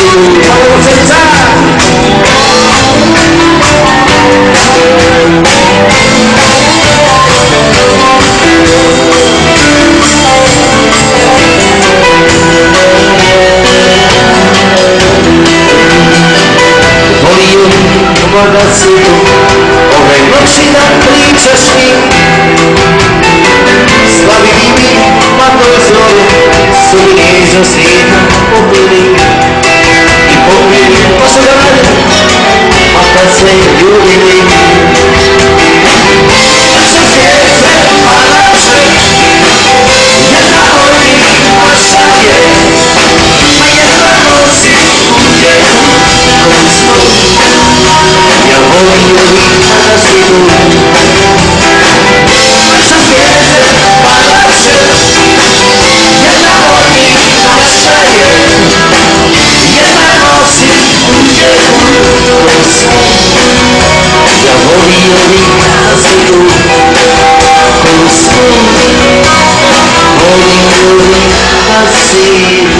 Vamos ragazzi, ove noći da pričaš mi, slavili mi, ma toj zori su mi nježno svijeta popili i popili, pa su ga radi, a kad se ljubili. Naša zvijezde, a naše, jedna od njih naša je, a jedna nosi utjehu koju smo. Ja volim uvijek kada si tu. Naša zvijezde, pa naše, jedna od njih naša je, jedna nosi utjehu koju smo. Ja volim uvijek kada si tu, koju smo. Volim uvijek kada si tu.